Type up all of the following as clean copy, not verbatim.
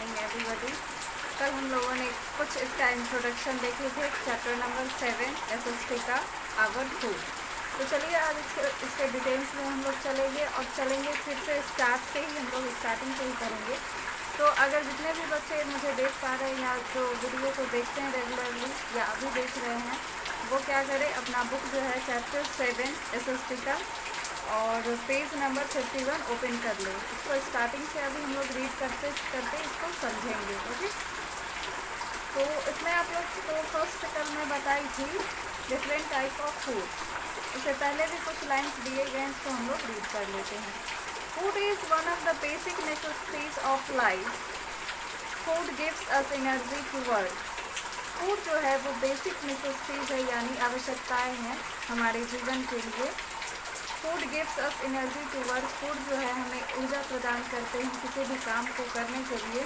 Morning everybody. कल हम लोगों ने कुछ इसका इंट्रोडक्शन देखे थे, चैप्टर नंबर 7 एसएसटी का आवर फूड। तो चलिए आज इसके डिटेल्स में हम लोग चलेंगे और चलेंगे फिर से स्टार्ट से ही, हम लोग स्टार्टिंग से ही करेंगे। तो अगर जितने भी बच्चे मुझे देख पा रहे हैं या जो वीडियो को देखते हैं रेगुलरली या अभी देख रहे हैं, वो क्या करें, अपना बुक जो है चैप्टर 7 एसएसटी का और पेज नंबर 51 ओपन कर लो। इसको स्टार्टिंग से अभी हम लोग रीड करते करते इसको समझेंगे। ओके, तो इसमें आप लोग को फर्स्ट कल मैं बताई थी डिफरेंट टाइप ऑफ फूड। उससे पहले भी कुछ लाइन्स दिए गए हैं, इसको हम लोग रीड कर लेते हैं। Food is one of the basic necessities of life. Food gives us energy to work. Food जो है वो बेसिक नेसेसिटीज है, यानी आवश्यकताएं हैं हमारे जीवन के लिए। Food gives us energy to work. Food जो है हमें ऊर्जा प्रदान करते हैं किसी भी काम को करने के लिए।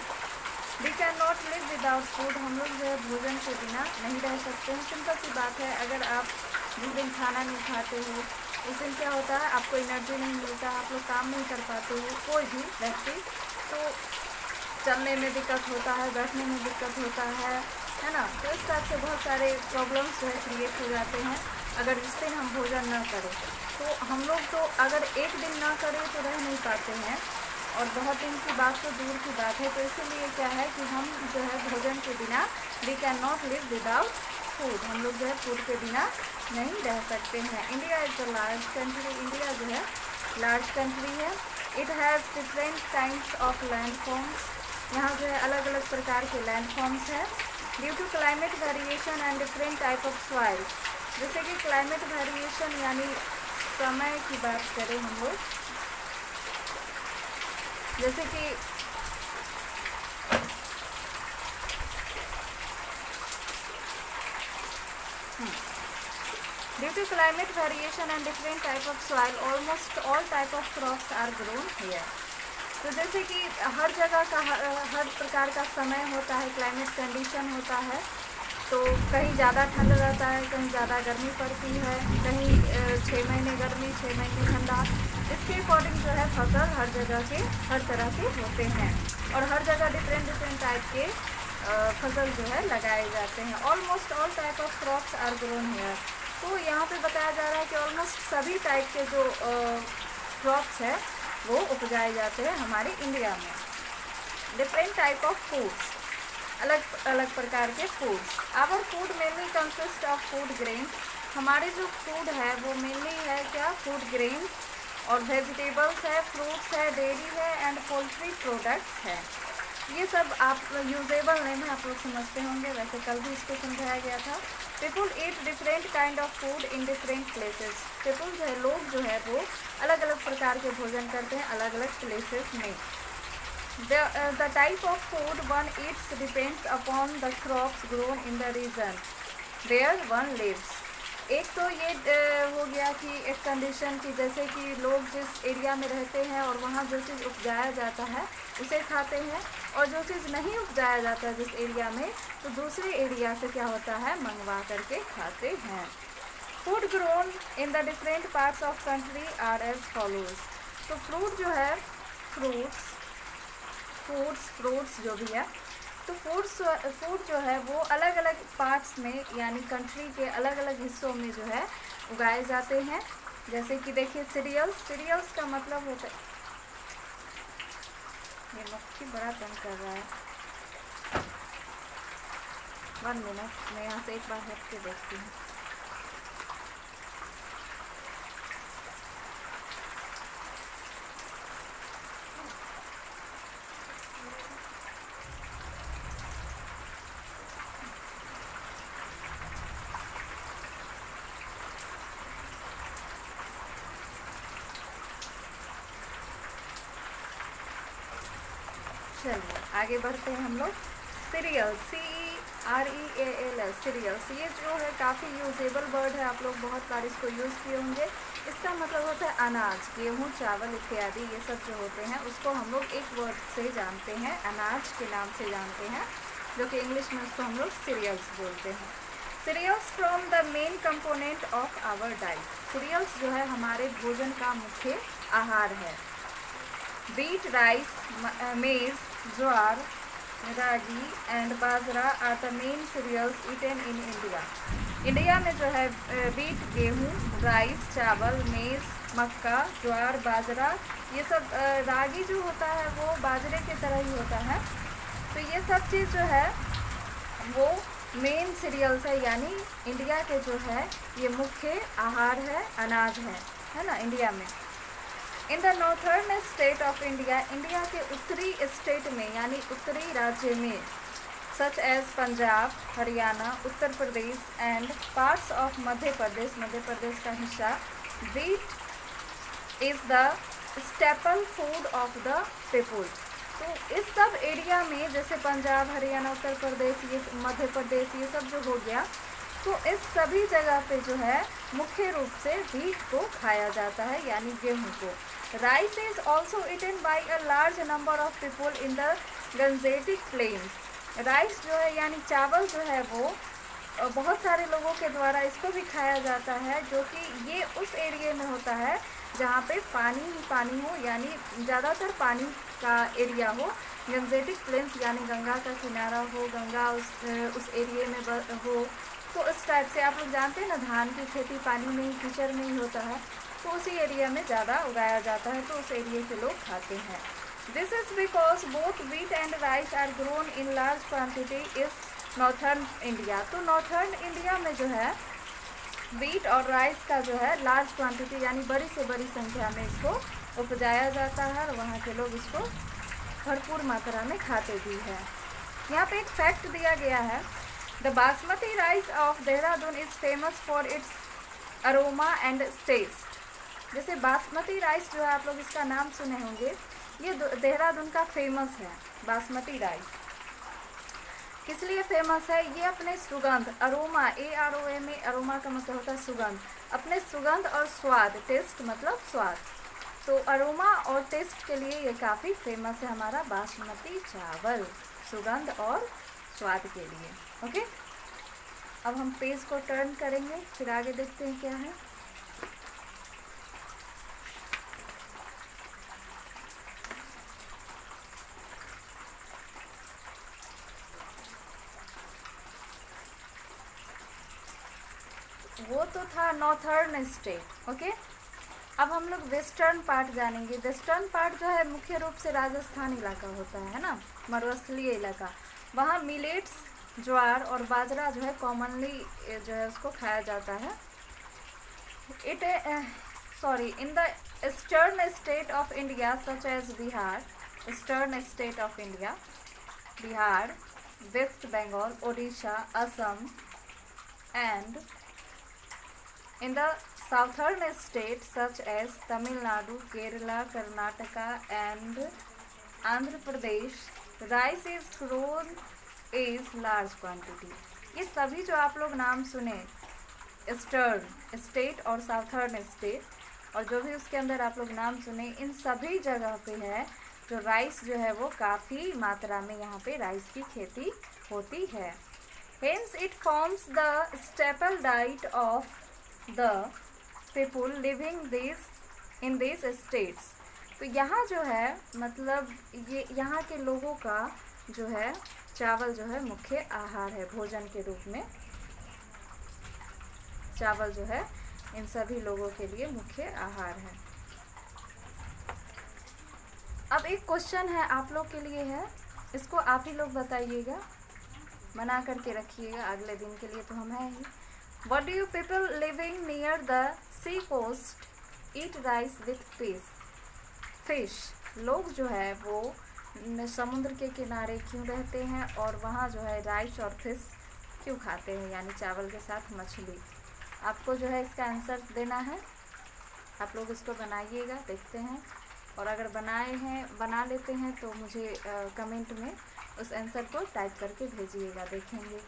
We can not live without food. हम लोग जो है भोजन के बिना नहीं रह सकते हैं। सिंपल सी बात है, अगर आप जिस दिन खाना नहीं खाते हो उस दिन क्या होता है, आपको एनर्जी नहीं मिलता, आप लोग काम नहीं कर पाते हो, कोई भी व्यक्ति, तो चलने में दिक्कत होता है, बैठने में दिक्कत होता है ना। तो इस टाइप से बहुत सारे प्रॉब्लम्स जो है क्रिएट हो जाते हैं अगर जिस दिन हम भोजन न करें। तो हम लोग तो अगर एक दिन ना करें तो रह नहीं पाते हैं, और बहुत दिन की बात तो दूर की बात है। तो इसीलिए क्या है कि हम जो है भोजन के बिना, we can not live without food, हम लोग जो है फूड के बिना नहीं रह सकते हैं। India is a large country. India जो है लार्ज कंट्री है। It has different kinds of land forms. यहाँ जो है अलग अलग प्रकार के लैंड फॉर्म्स हैं। Due to climate variation and different type of soil. जैसे कि क्लाइमेट वेरिएशन यानी समय की बात करें हम लोग, जैसे कि due to climate variation and different type of soil almost all type of crops are grown here. तो जैसे कि हर जगह का हर प्रकार का समय होता है, क्लाइमेट कंडीशन होता है। तो कहीं ज़्यादा ठंड रहता है, कहीं ज़्यादा गर्मी पड़ती है, कहीं 6 महीने गर्मी 6 महीने ठंडा। इसके अकॉर्डिंग जो है फसल हर जगह के हर तरह के होते हैं, और हर जगह डिफरेंट टाइप के फसल जो है लगाए जाते हैं। Almost all type of crops are grown here. तो यहाँ पे बताया जा रहा है कि ऑलमोस्ट सभी टाइप के जो क्रॉप्स है वो उपजाए जाते हैं हमारे इंडिया में। डिफरेंट टाइप ऑफ फूड्स, अलग अलग प्रकार के foods. Our food mainly consist of food grains. हमारे जो फूड है वो मेनली है क्या, फूड ग्रेन्स और वेजिटेबल्स है, फ्रूट्स है, डेयरी है एंड पोल्ट्री प्रोडक्ट्स है। ये सब आप यूजेबल नेम है, आप लोग समझते होंगे, वैसे कल भी इसको समझाया गया था। People eat different kind of food in different places. People जो है, लोग जो है वो अलग अलग प्रकार के भोजन करते हैं अलग अलग प्लेसेस में। The type of food one eats depends upon the crops grown in the region where one lives. एक तो ये हो गया कि एक कंडीशन की, जैसे कि लोग जिस एरिया में रहते हैं और वहाँ जो चीज़ उपजाया जाता है उसे खाते हैं, और जो चीज़ नहीं उपजाया जाता है जिस एरिया में, तो दूसरे एरिया से क्या होता है, मंगवा करके खाते हैं। Food grown in the different parts of country are as follows. तो फ्रूट जो है, फ्रूट्स जो भी है, तो फूड जो है वो अलग अलग पार्ट्स में यानी कंट्री के अलग अलग हिस्सों में जो है उगाए जाते हैं। जैसे कि देखिए सीरियल्स का मतलब होता है, ये मक्खी बड़ा तंग कर रहा है, 1 मिनट मैं यहाँ से एक बार हट के देखती हूँ। चलिए आगे बढ़ते हैं हम लोग। सीरियल, CEREALS, सीरियल्स, ये जो है काफ़ी यूजेबल वर्ड है, आप लोग बहुत बार इसको यूज़ किए होंगे। इसका मतलब होता है अनाज, गेहूँ, चावल इत्यादि, ये सब जो होते हैं उसको हम लोग एक वर्ड से जानते हैं, अनाज के नाम से जानते हैं, जो कि इंग्लिश में उसको हम लोग सीरियल्स बोलते हैं। Cereals from the main component of our diet. Cereals जो है हमारे भोजन का मुख्य आहार है। Wheat, rice, maize, jowar, ragi and bajra are the main cereals eaten in India. India में जो है वीट, गेहूँ, राइस, चावल, मेज़, मक्का, ज्वार, बाजरा, ये सब रागी जो होता है वो बाजरे की तरह ही होता है। तो ये सब चीज़ जो है वो मेन सीरियल्स है, यानी इंडिया के जो है ये मुख्य आहार है, अनाज है ना इंडिया में। In the northern state of India, India के उत्तरी स्टेट में यानी उत्तरी राज्य में, such as Punjab, Haryana, Uttar Pradesh and parts of Madhya Pradesh का हिस्सा, wheat is the staple food of the people. तो इस सब एरिया में जैसे पंजाब, हरियाणा, उत्तर प्रदेश, ये मध्य प्रदेश, ये सब जो हो गया, तो इस सभी जगह पे जो है मुख्य रूप से वीट को खाया जाता है यानी गेहूँ को। Rice is also eaten by a large number of people in the Gangetic plains. Rice जो है यानी चावल जो है वो बहुत सारे लोगों के द्वारा इसको भी खाया जाता है, जो कि ये उस एरिया में होता है जहाँ पे पानी ही पानी हो, यानी ज़्यादातर पानी का एरिया हो। गंजेटिक प्लेन्स यानी गंगा का किनारा हो, गंगा उस एरिया में हो। तो इस टाइप से आप लोग जानते हैं ना, धान की खेती पानी में ही, कीचड़ में ही होता है, तो उसी एरिया में ज़्यादा उगाया जाता है, तो उस एरिया के लोग खाते हैं। This is because both wheat and rice are grown in large quantity is northern India. तो नॉर्थर्न इंडिया में जो है वीट और राइस का जो है लार्ज क्वांटिटी यानी बड़ी से बड़ी संख्या में इसको उपजाया जाता है और वहाँ के लोग इसको भरपूर मात्रा में खाते भी हैं। यहाँ पे एक फैक्ट दिया गया है, the basmati rice of Dehradun is famous for its aroma and taste. जैसे बासमती राइस जो है, आप लोग इसका नाम सुने होंगे, ये देहरादून का फेमस है बासमती राइस। किस लिए फेमस है? ये अपने सुगंध, अरोमा, AROMA, अरोमा का मतलब होता है सुगंध, अपने सुगंध और स्वाद, टेस्ट मतलब स्वाद, तो अरोमा और टेस्ट के लिए ये काफ़ी फेमस है हमारा बासमती चावल, सुगंध और स्वाद के लिए। ओके, अब हम पेज को टर्न करेंगे, फिर आगे देखते हैं क्या है। वो तो था नॉर्थर्न स्टेट। ओके, अब हम लोग वेस्टर्न पार्ट जानेंगे। वेस्टर्न पार्ट जो है मुख्य रूप से राजस्थान इलाका होता है ना, मरुस्थलीय इलाका। वहाँ मिलेट्स, ज्वार और बाजरा जो है कॉमनली जो है उसको खाया जाता है। In the eastern state of India such as Bihar, eastern state of India, Bihar, West Bengal, Odisha, Assam and in the southern states such as Tamil Nadu, Kerala, Karnataka and Andhra Pradesh, rice is grown is large quantity। ये सभी जो आप लोग नाम सुने, eastern state और southern state और जो भी उसके अंदर आप लोग नाम सुने, इन सभी जगह पे है जो राइस जो है वो काफ़ी मात्रा में यहाँ पे राइस की खेती होती है। Hence it forms the staple diet of the people living in these states। तो यहाँ जो है मतलब ये यहाँ के लोगों का जो है चावल जो है मुख्य आहार है, भोजन के रूप में चावल जो है इन सभी लोगों के लिए मुख्य आहार है। अब एक क्वेश्चन है आप लोग के लिए है, इसको आप ही लोग बताइएगा, बना करके रखिएगा अगले दिन के लिए, तो हम हैं ही। What do you people living near the sea coast eat rice with fish? लोग जो है वो समुद्र के किनारे क्यों रहते हैं और वहाँ जो है राइस और फिश क्यों खाते हैं, यानी चावल के साथ मछली। आपको जो है इसका आंसर देना है, आप लोग इसको बनाइएगा, देखते हैं, और अगर बना लेते हैं तो मुझे कमेंट में उस आंसर को टाइप करके भेजिएगा, देखेंगे।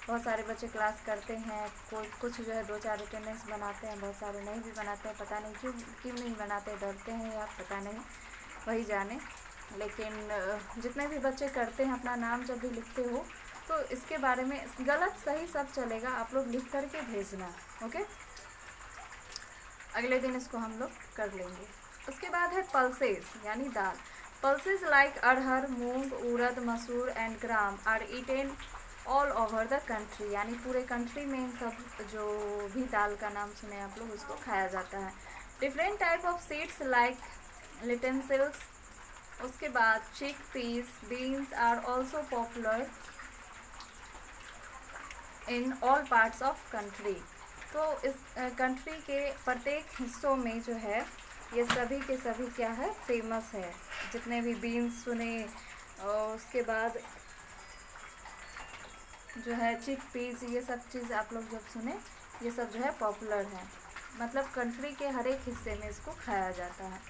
बहुत सारे बच्चे क्लास करते हैं, कुछ जो है 2-4 अटेंडेंस बनाते हैं, बहुत सारे नहीं भी बनाते हैं, पता नहीं क्यों नहीं बनाते, डरते हैं या पता नहीं, वही जाने। लेकिन जितने भी बच्चे करते हैं, अपना नाम जब भी लिखते हो तो इसके बारे में गलत सही सब चलेगा, आप लोग लिख करके भेजना। ओके, अगले दिन इसको हम लोग कर लेंगे। उसके बाद है पल्सेस यानी दाल। Pulses like arhar, moong, urad, masoor and gram are eaten all over the country, यानी पूरे कंट्री में इन सब जो भी दाल का नाम सुने आप लोग उसको खाया जाता है। Different type of seeds like lentils, उसके बाद chickpeas, beans are also popular in all parts of country. तो इस कंट्री के प्रत्येक हिस्सों में जो है ये सभी के सभी क्या है, फेमस है। जितने भी बीन्स सुने और उसके बाद जो है चिक पीस, ये सब चीज़ आप लोग जब सुने ये सब जो है पॉपुलर है, मतलब कंट्री के हर एक हिस्से में इसको खाया जाता है।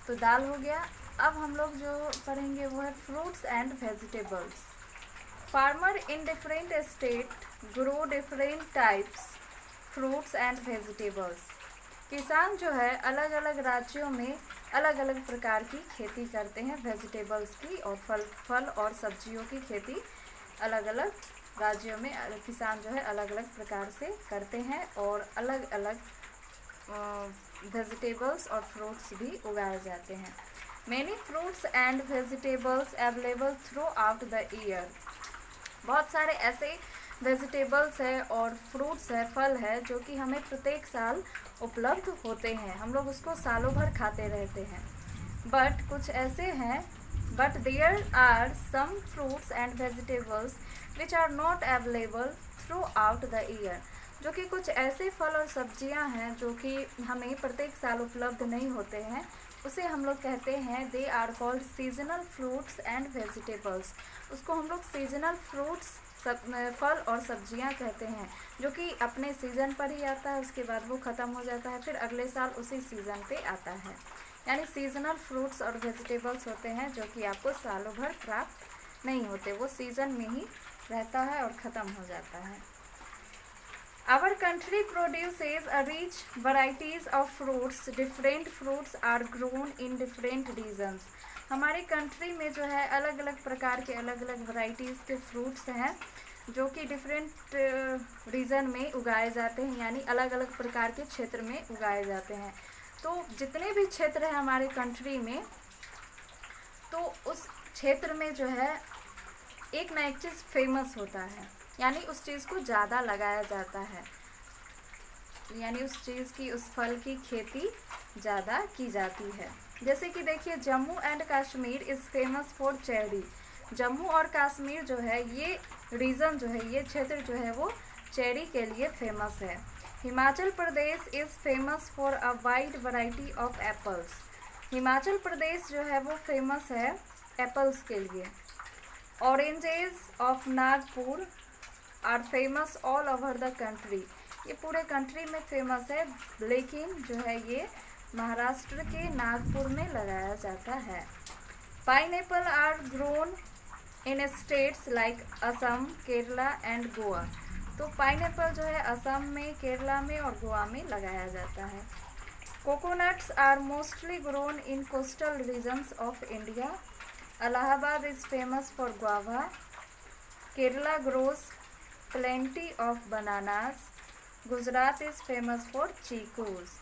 तो दाल हो गया। अब हम लोग जो पढ़ेंगे वो है fruits and vegetables. Farmer in different state grow different types fruits and vegetables. किसान जो है अलग अलग राज्यों में अलग अलग प्रकार की खेती करते हैं वेजिटेबल्स की, और फल और सब्जियों की खेती अलग अलग राज्यों में किसान जो है अलग अलग प्रकार से करते हैं, और अलग अलग वेजिटेबल्स और फ्रूट्स भी उगाए जाते हैं। Many fruits and vegetables available throughout the year. बहुत सारे ऐसे वेजिटेबल्स है और फ्रूट्स है, फल है, जो कि हमें प्रत्येक साल उपलब्ध होते हैं, हम लोग उसको सालों भर खाते रहते हैं। बट कुछ ऐसे हैं, but there are some fruits and vegetables which are not available throughout the year. जो कि कुछ ऐसे फल और सब्जियां हैं जो कि हमें प्रत्येक साल उपलब्ध नहीं होते हैं, उसे हम लोग कहते हैं they are called seasonal fruits and vegetables. उसको हम लोग सीजनल फ्रूट्स फल और सब्जियां कहते हैं, जो कि अपने सीज़न पर ही आता है, उसके बाद वो ख़त्म हो जाता है, फिर अगले साल उसी सीज़न पे आता है। यानी सीजनल फ्रूट्स और वेजिटेबल्स होते हैं जो कि आपको सालों भर प्राप्त नहीं होते, वो सीज़न में ही रहता है और ख़त्म हो जाता है। Our country produces a rich varieties of fruits. Different fruits are grown in different regions. हमारी कंट्री में जो है अलग अलग प्रकार के अलग अलग वैरायटीज़ के फ्रूट्स हैं जो कि डिफरेंट रीजन में उगाए जाते हैं, यानी अलग अलग प्रकार के क्षेत्र में उगाए जाते हैं। तो जितने भी क्षेत्र हैं हमारे कंट्री में, तो उस क्षेत्र में जो है एक ना एक चीज़ फेमस होता है, यानी उस चीज़ को ज़्यादा लगाया जाता है, यानी उस चीज़ की, उस फल की खेती ज़्यादा की जाती है। जैसे कि देखिए Jammu and Kashmir is famous for cherry. Jammu और कश्मीर जो है ये रीजन जो है, ये क्षेत्र जो है वो चेरी के लिए फेमस है। Himachal Pradesh is famous for a wide variety of apples. Himachal Pradesh जो है वो फेमस है एप्पल्स के लिए। Oranges of Nagpur are famous all over the country. ये पूरे कंट्री में फेमस है, लेकिन जो है ये महाराष्ट्र के नागपुर में लगाया जाता है। Pineapple are grown in states like Assam, Kerala and Goa. तो पाइनएप्पल जो है असम में, केरला में और गोवा में लगाया जाता है। Coconuts are mostly grown in coastal regions of India. Allahabad is famous for guava. Kerala grows plenty of bananas. Gujarat is famous for chicus.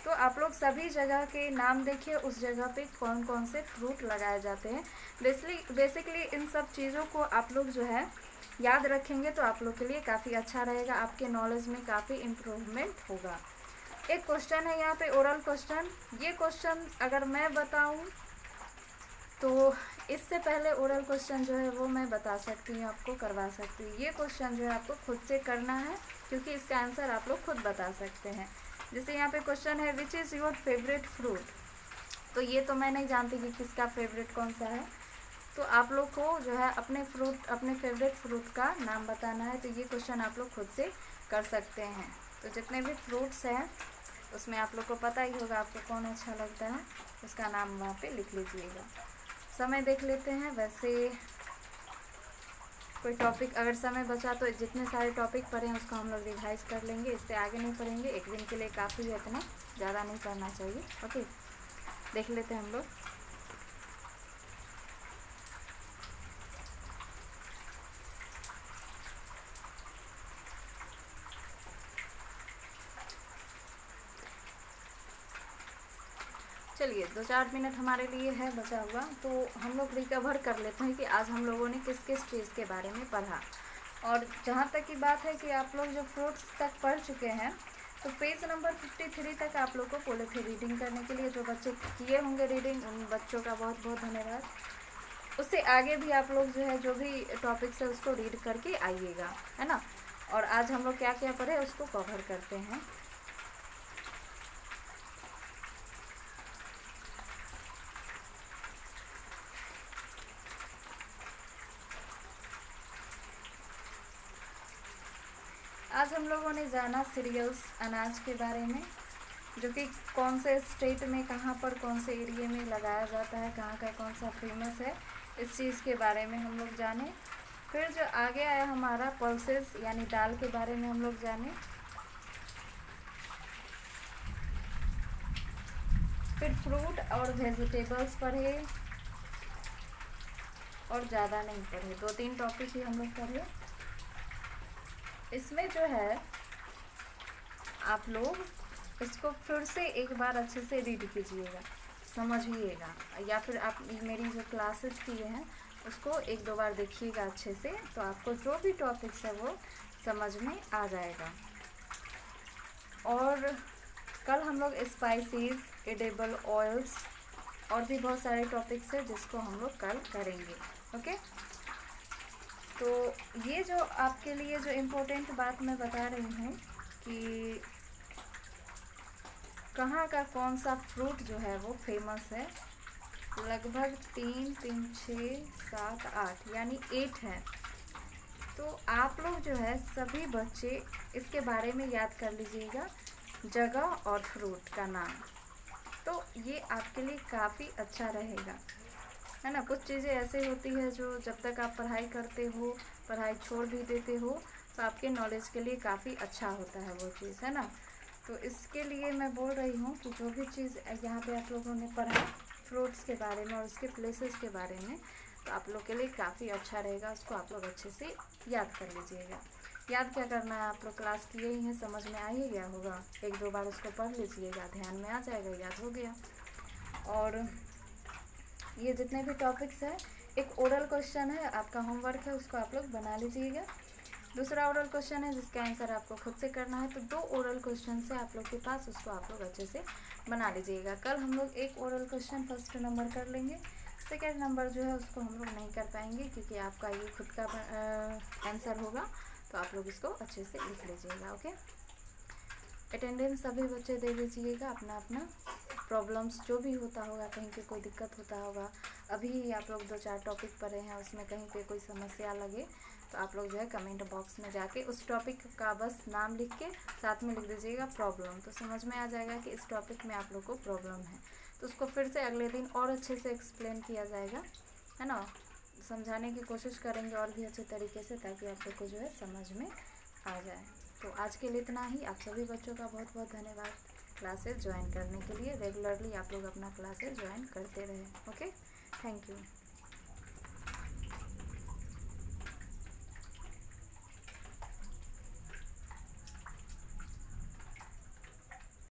तो आप लोग सभी जगह के नाम देखिए, उस जगह पे कौन कौन से फ्रूट लगाए जाते हैं। बेसिकली इन सब चीज़ों को आप लोग जो है याद रखेंगे तो आप लोग के लिए काफ़ी अच्छा रहेगा, आपके नॉलेज में काफ़ी इम्प्रूवमेंट होगा। एक क्वेश्चन है यहाँ पे ओरल क्वेश्चन। ये क्वेश्चन अगर मैं बताऊँ तो इससे पहले ओरल क्वेश्चन जो है वो मैं बता सकती हूँ, आपको करवा सकती हूँ। ये क्वेश्चन जो है आपको खुद से करना है, क्योंकि इसका आंसर आप लोग खुद बता सकते हैं। जैसे यहाँ पे क्वेश्चन है which is your favourite fruit, तो ये तो मैं नहीं जानती कि किसका फेवरेट कौन सा है, तो आप लोग को जो है अपने फेवरेट फ्रूट का नाम बताना है। तो ये क्वेश्चन आप लोग खुद से कर सकते हैं। तो जितने भी फ्रूट्स हैं उसमें आप लोग को पता ही होगा आपको कौन अच्छा लगता है, उसका नाम वहाँ पे लिख लीजिएगा। समय देख लेते हैं। वैसे कोई टॉपिक अगर समय बचा तो जितने सारे टॉपिक पढ़े हैं उसको हम लोग रिवाइज कर लेंगे, इससे आगे नहीं पढ़ेंगे। एक दिन के लिए काफ़ी है, इतना ज़्यादा नहीं पढ़ना चाहिए। ओके, देख लेते हैं हम लोग। चलिए 2-4 मिनट हमारे लिए है बचा हुआ, तो हम लोग रिकवर कर लेते हैं कि आज हम लोगों ने किस किस चीज़ के बारे में पढ़ा। और जहाँ तक की बात है कि आप लोग जो फ्रूट्स तक पढ़ चुके हैं, तो पेज नंबर 53 तक आप लोग को बोले थे रीडिंग करने के लिए। जो बच्चे किए होंगे रीडिंग, उन बच्चों का बहुत बहुत धन्यवाद। उससे आगे भी आप लोग जो है जो भी टॉपिक्स है उसको रीड करके आइएगा, है ना। और आज हम लोग क्या क्या पढ़े उसको कवर करते हैं। आज हम लोगों ने जाना सीरियल्स, अनाज के बारे में, जो कि कौन से स्टेट में, कहाँ पर, कौन से एरिया में लगाया जाता है, कहाँ का कौन सा फेमस है, इस चीज़ के बारे में हम लोग जाने। फिर जो आगे आया हमारा पल्सेस यानी दाल के बारे में हम लोग जाने। फिर फ्रूट और वेजिटेबल्स पढ़े, और ज़्यादा नहीं पढ़े, 2-3 टॉपिक ही हम लोग पढ़े। इसमें जो है आप लोग इसको फिर से एक बार अच्छे से रीड कीजिएगा, समझिएगा, या फिर आप मेरी जो क्लासेस किए हैं उसको 1-2 बार देखिएगा अच्छे से, तो आपको जो भी टॉपिक्स है वो समझ में आ जाएगा। और कल हम लोग स्पाइसेस, एडिबल ऑयल्स और भी बहुत सारे टॉपिक्स हैं जिसको हम लोग कल करेंगे। ओके, तो ये जो आपके लिए जो इम्पोर्टेंट बात मैं बता रही हूँ कि कहाँ का कौन सा फ्रूट जो है वो फेमस है, लगभग 3, 3, 6, 7, 8 यानी 8 है। तो आप लोग जो है सभी बच्चे इसके बारे में याद कर लीजिएगा, जगह और फ्रूट का नाम। तो ये आपके लिए काफ़ी अच्छा रहेगा, है ना। कुछ चीज़ें ऐसे होती है जो जब तक आप पढ़ाई करते हो, पढ़ाई छोड़ भी देते हो, तो आपके नॉलेज के लिए काफ़ी अच्छा होता है वो चीज़, है ना। तो इसके लिए मैं बोल रही हूँ कि जो भी चीज़ यहाँ पे आप लोगों ने पढ़ा फ्रूट्स के बारे में और उसके प्लेसेस के बारे में, तो आप लोग के लिए काफ़ी अच्छा रहेगा। उसको आप लोग अच्छे से याद कर लीजिएगा। याद क्या करना है, आप लोग क्लास किए ही हैं, समझ में आ ही गया होगा। 1-2 बार उसको पढ़ लीजिएगा, ध्यान में आ जाएगा, याद हो गया। और ये जितने भी टॉपिक्स हैं, एक ओरल क्वेश्चन है, आपका होमवर्क है, उसको आप लोग बना लीजिएगा। दूसरा ओरल क्वेश्चन है जिसका आंसर आपको खुद से करना है। तो 2 ओरल क्वेश्चन से आप लोग के पास, उसको आप लोग अच्छे से बना लीजिएगा। कल हम लोग 1 ओरल क्वेश्चन फर्स्ट नंबर कर लेंगे, सेकेंड नंबर जो है उसको हम लोग नहीं कर पाएंगे क्योंकि आपका ये खुद का आंसर होगा। तो आप लोग इसको अच्छे से लिख लीजिएगा। ओके, अटेंडेंस सभी बच्चे दे दीजिएगा अपना अपना। प्रॉब्लम्स जो भी होता होगा, कहीं पे कोई दिक्कत होता होगा, अभी आप लोग 2-4 टॉपिक पढ़े हैं, उसमें कहीं पे कोई समस्या लगे तो आप लोग जो है कमेंट बॉक्स में जाके उस टॉपिक का बस नाम लिख के साथ में लिख दीजिएगा प्रॉब्लम। तो समझ में आ जाएगा कि इस टॉपिक में आप लोग को प्रॉब्लम है, तो उसको फिर से अगले दिन और अच्छे से एक्सप्लेन किया जाएगा, है ना। समझाने की कोशिश करेंगे और भी अच्छे तरीके से, ताकि आप लोग को जो है समझ में आ जाए। तो आज के लिए इतना ही। आप सभी बच्चों का बहुत बहुत धन्यवाद क्लासेस ज्वाइन करने के लिए। रेगुलरली आप लोग अपना क्लासेस ज्वाइन करते रहें। Okay, thank you.